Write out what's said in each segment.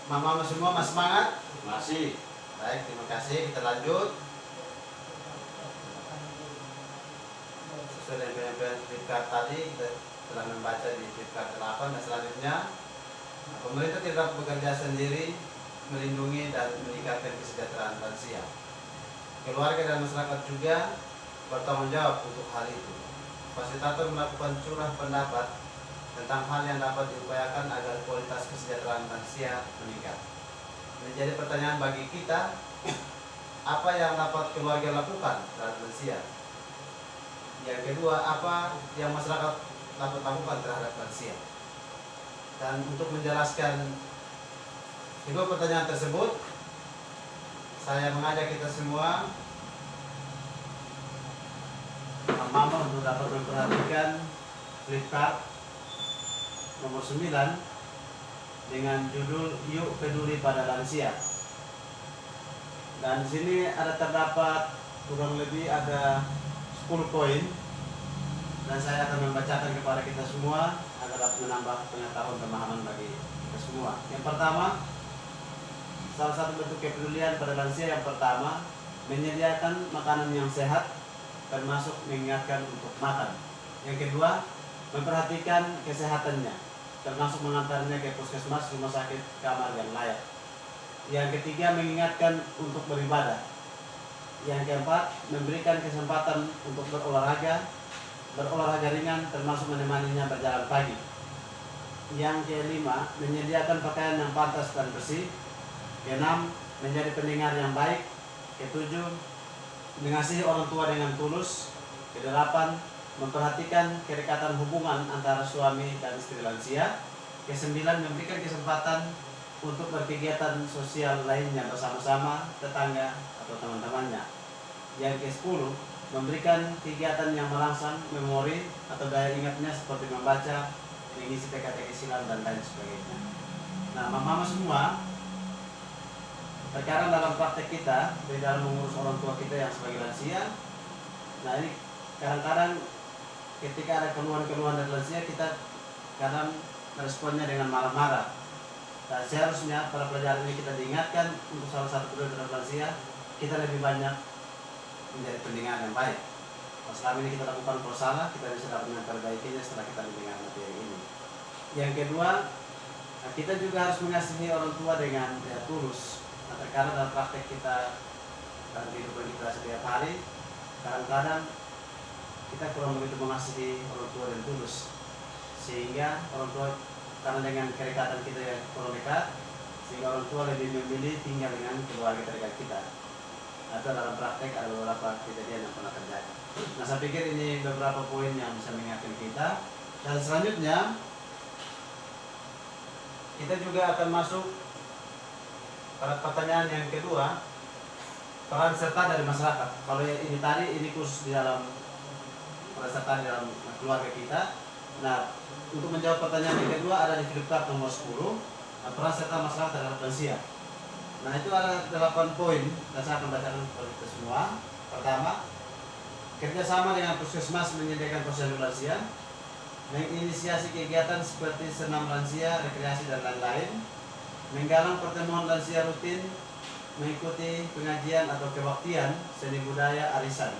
Mama semua masih semangat? Masih. Baik, terima kasih. Kita lanjut. Sesuai dengan penyampaian Flipkart tadi, kita telah membaca di Flipkart 8 dan selanjutnya pemerintah tidak bekerja sendiri melindungi dan meningkatkan kesejahteraan lansia. Keluarga dan masyarakat juga bertanggung jawab untuk hal itu. Fasilitator melakukan curah pendapat tentang hal yang dapat diupayakan agar kualitas kesejahteraan lansia meningkat. Menjadi pertanyaan bagi kita, apa yang dapat keluarga lakukan terhadap lansia? Yang kedua, apa yang masyarakat dapat lakukan terhadap lansia? Dan untuk menjelaskan kedua pertanyaan tersebut, saya mengajak kita semua Mama untuk dapat memperhatikan Flipkart nomor 9 dengan judul Yuk Peduli pada Lansia. Dan di sini terdapat kurang lebih ada 10 poin dan saya akan membacakan kepada kita semua agar dapat menambah pengetahuan pemahaman bagi kita semua. Yang pertama, salah satu bentuk kepedulian pada lansia yang pertama, menyediakan makanan yang sehat termasuk mengingatkan untuk makan. Yang kedua, memperhatikan kesehatannya termasuk mengantarnya ke puskesmas, rumah sakit, kamar yang layak. Yang ketiga, mengingatkan untuk beribadah. Yang keempat, memberikan kesempatan untuk berolahraga ringan termasuk menemaninya berjalan pagi. Yang kelima, menyediakan pakaian yang pantas dan bersih. Keenam, menjadi pendengar yang baik. Ketujuh, mengasihi orang tua dengan tulus. Kedelapan, memperhatikan kedekatan hubungan antara suami dan istri lansia. Kesembilan, memberikan kesempatan untuk berkegiatan sosial lainnya bersama-sama tetangga atau teman-temannya. Yang ke-10, memberikan kegiatan yang merangsang memori atau daya ingatnya seperti membaca, mengisi teka-teki silang dan lain sebagainya. Nah, mama semua, terkadang dalam praktek kita di dalam mengurus orang tua kita yang sebagai lansia, nah ini kadang-kadang ketika ada keluhan-keluhan dari lansia, kita kadang meresponnya dengan marah-marah. Nah, seharusnya pada pelajaran ini kita diingatkan untuk salah satu peduli terhadap lansia, kita lebih banyak menjadi pendengar yang baik. Kalau selama ini kita lakukan kalau salah, kita bisa dapat memperbaikinya setelah kita mendengar materi ini. Yang kedua, kita juga harus mengasihi orang tua dengan tulus. Nah, terkadang dalam praktek kita dalam kehidupan kita setiap hari, kadang-kadang kita kurang begitu mengasihi orang tua dan tulus, sehingga orang tua karena dengan kedekatan kita yang kurang dekat, sehingga orang tua lebih memilih tinggal dengan keluarga terdekat kita. Atau dalam praktek ada beberapa kejadian yang pernah terjadi. Nah, saya pikir ini beberapa poin yang bisa mengingatkan kita. Dan selanjutnya kita juga akan masuk pada pertanyaan yang kedua, peran serta dari masyarakat. Kalau ini tadi ini khusus di dalam peran serta di dalam keluarga kita. Nah, untuk menjawab pertanyaan yang kedua ada di Flipkart nomor 10, peran serta masyarakat terhadap lansia. Nah, itu ada 8 poin dan saya akan bacakan kepada kita semua. Pertama, kerjasama dengan puskesmas menyediakan posyandu lansia, menginisiasi kegiatan seperti senam lansia, rekreasi dan lain-lain, menggalang pertemuan lansia rutin, mengikuti pengajian atau kebaktian, seni budaya, arisan.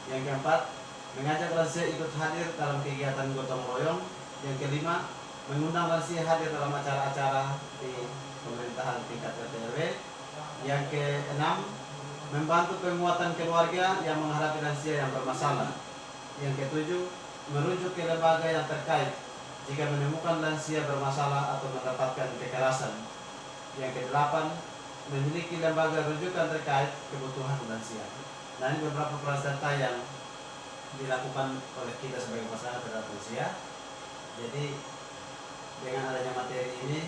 Yang keempat, mengajak lansia ikut hadir dalam kegiatan gotong royong. Yang kelima, mengundang lansia hadir dalam acara-acara di pemerintahan tingkat RT RW. Yang keenam, membantu penguatan keluarga yang menghadapi lansia yang bermasalah. Yang ketujuh, merujuk ke lembaga yang terkait jika menemukan lansia bermasalah atau mendapatkan kekerasan. Yang kedelapan, memiliki lembaga rujukan terkait kebutuhan lansia. Nah, ini beberapa peran serta yang dilakukan oleh kita sebagai masyarakat terhadap lansia. Jadi dengan adanya materi ini,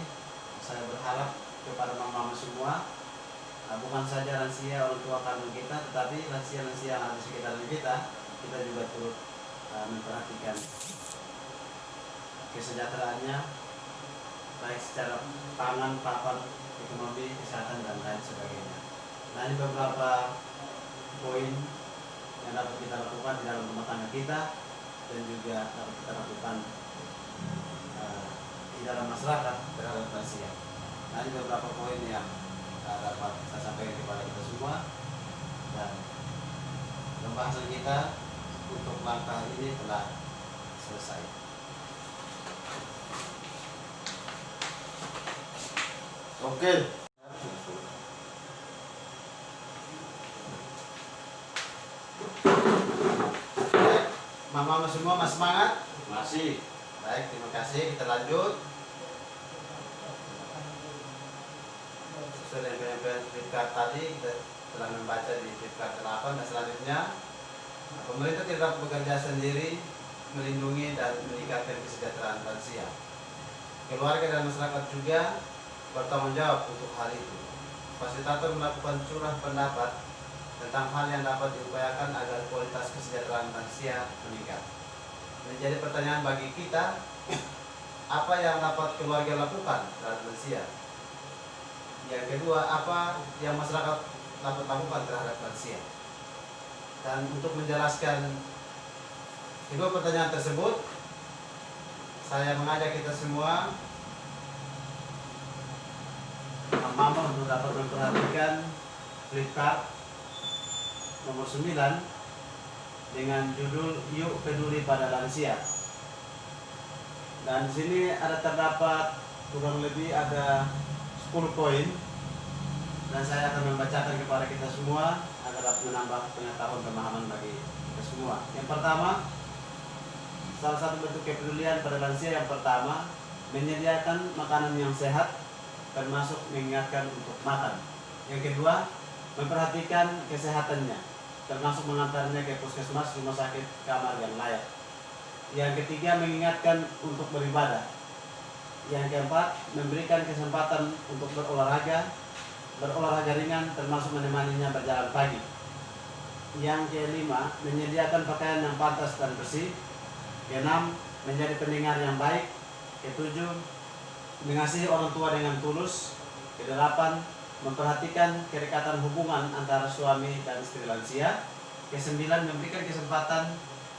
saya berharap kepada mama-mama semua, bukan saja lansia orang tua kandung kita, tetapi lansia-lansia yang ada di sekitar kita juga turut memperhatikan kesejahteraannya, baik secara pangan, papan, ekonomi, kesehatan dan lain sebagainya. Nah, ini beberapa poin yang dapat kita lakukan di dalam rumah tangga kita dan juga dapat kita lakukan di dalam masyarakat terhadap lansia. Nah, ini ini beberapa poin yang dapat saya sampaikan kepada kita semua, dan pembahasan kita untuk langkah ini telah selesai. Oke. Mama semua masih semangat? Masih. Baik, terima kasih. Kita lanjut. Sesuai dengan penyampaian flipkart tadi, kita telah membaca di flipkart 8, dan selanjutnya pemerintah tidak bekerja sendiri melindungi dan meningkatkan kesejahteraan lansia. Keluarga dan masyarakat juga bertanggung jawab untuk hal itu. Fasilitator melakukan curah pendapat tentang hal yang dapat diupayakan agar kualitas kesejahteraan lansia meningkat. Menjadi pertanyaan bagi kita, apa yang dapat keluarga lakukan terhadap lansia? Yang kedua, apa yang masyarakat dapat lakukan terhadap lansia? Dan untuk menjelaskan kedua pertanyaan tersebut, saya mengajak kita semua Mama untuk dapat memperhatikan flipkart nomor 9 dengan judul Yuk Peduli pada Lansia. Dan di sini ada terdapat kurang lebih ada 10 poin, dan saya akan membacakan kepada kita semua agar dapat menambah pengetahuan pemahaman bagi kita semua. Yang pertama, salah satu bentuk kepedulian pada lansia yang pertama, menyediakan makanan yang sehat, termasuk mengingatkan untuk makan. Yang kedua, memperhatikan kesehatannya, termasuk mengantarnya ke puskesmas, rumah sakit, kamar yang layak. Yang ketiga, mengingatkan untuk beribadah. Yang keempat, memberikan kesempatan untuk berolahraga ringan, termasuk menemaninya berjalan pagi. Yang kelima, menyediakan pakaian yang pantas dan bersih. Keenam, menjadi pendengar yang baik. Ketujuh, mengasihi orang tua dengan tulus. Kedelapan, memperhatikan kedekatan hubungan antara suami dan istri lansia. Kesembilan, memberikan kesempatan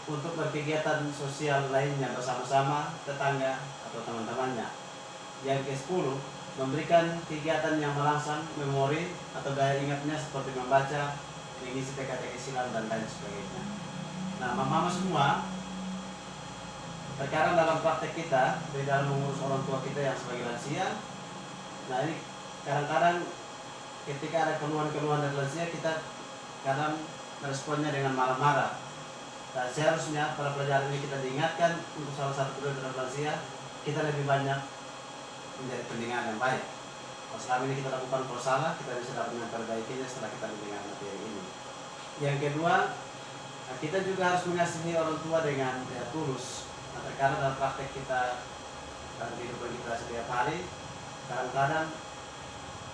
untuk berkegiatan sosial lainnya bersama-sama tetangga atau teman-temannya. Yang ke-10, memberikan kegiatan yang merangsang memori atau daya ingatnya seperti membaca, mengisi TK-TK silam, dan lain sebagainya. Nah, mama semua, terkadang dalam praktek kita di dalam mengurus orang tua kita yang sebagai lansia, nah ini kadang-kadang ketika ada keluhan-keluhan dari lansia, kita kadang meresponnya dengan marah-marah. Dan seharusnya pada pelajaran ini kita diingatkan untuk salah satu prioritas lansia, kita lebih banyak menjadi pendengar yang baik. Kalau selama ini kita lakukan kalau salah, kita bisa dapat memperbaikinya setelah kita mendengar materi ini. Yang kedua, kita juga harus mengasihi orang tua dengan tulus. Nah, terkadang dalam praktek kita dalam kehidupan kita setiap hari, kadang-kadang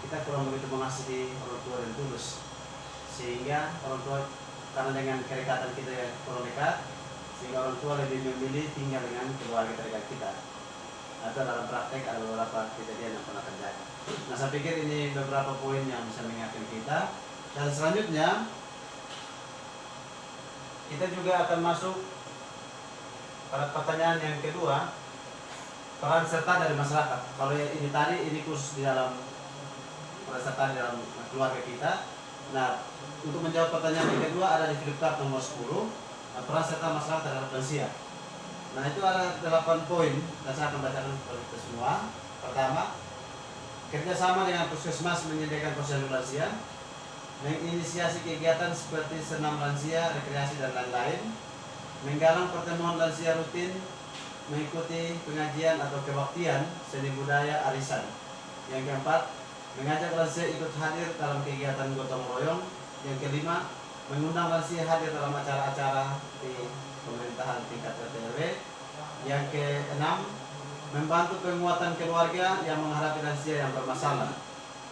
kita kurang begitu mengasihi orang tua dengan tulus, sehingga orang tua, karena dengan kedekatan kita yang kurang dekat, sehingga orang tua lebih memilih tinggal dengan keluarga terdekat kita. Atau dalam praktek ada beberapa kejadian yang pernah terjadi. Nah, saya pikir ini beberapa poin yang bisa mengingatkan kita. Dan selanjutnya, kita juga akan masuk pada pertanyaan yang kedua, peran serta dari masyarakat. Kalau ini tadi, ini khusus di dalam peran serta di dalam keluarga kita. Nah, untuk menjawab pertanyaan yang kedua ada di flipkart nomor 10, peran serta masyarakat terhadap lansia. Nah, itu ada 8 poin, dan saya akan bacakan kepada kita semua. Pertama, kerjasama dengan puskesmas menyediakan posyandu lansia, menginisiasi kegiatan seperti senam lansia, rekreasi, dan lain-lain, menggalang pertemuan lansia rutin, mengikuti pengajian atau kebaktian, seni budaya, arisan. Yang keempat, mengajak lansia ikut hadir dalam kegiatan gotong royong. Yang kelima, mengundang lansia hadir dalam acara-acara di pemerintahan tingkat RT RW. Yang keenam, membantu penguatan keluarga yang menghadapi lansia yang bermasalah.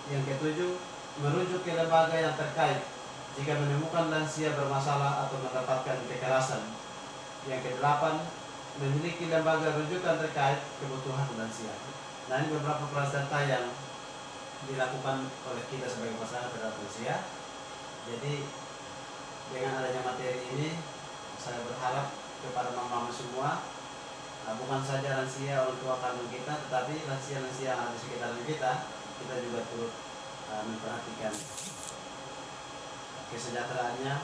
Yang ketujuh, merujuk ke lembaga yang terkait jika menemukan lansia bermasalah atau mendapatkan kekerasan. Yang kedelapan, memiliki lembaga rujukan terkait kebutuhan lansia. Nah, ini beberapa peran serta yang dilakukan oleh kita sebagai masyarakat terhadap lansia. Jadi dengan adanya materi ini, saya berharap kepada mama-mama semua, bukan saja lansia orang tua kandung kita, tetapi lansia-lansia yang ada di sekitar kita, kita juga turut memperhatikan kesejahteraannya,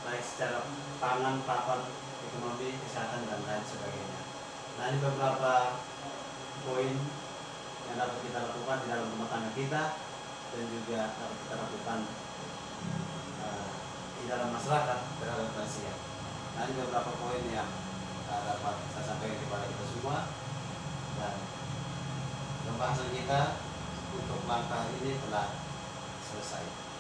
baik secara pangan, papan, ekonomi, kesehatan, dan lain sebagainya. Nah, ini beberapa poin yang dapat kita lakukan di dalam rumah tangga kita dan juga dapat kita lakukan di dalam masyarakat terhadap lansia. Nah, ini beberapa poin yang dapat saya sampaikan kepada kita semua, dan pembahasan kita untuk langkah ini telah selesai.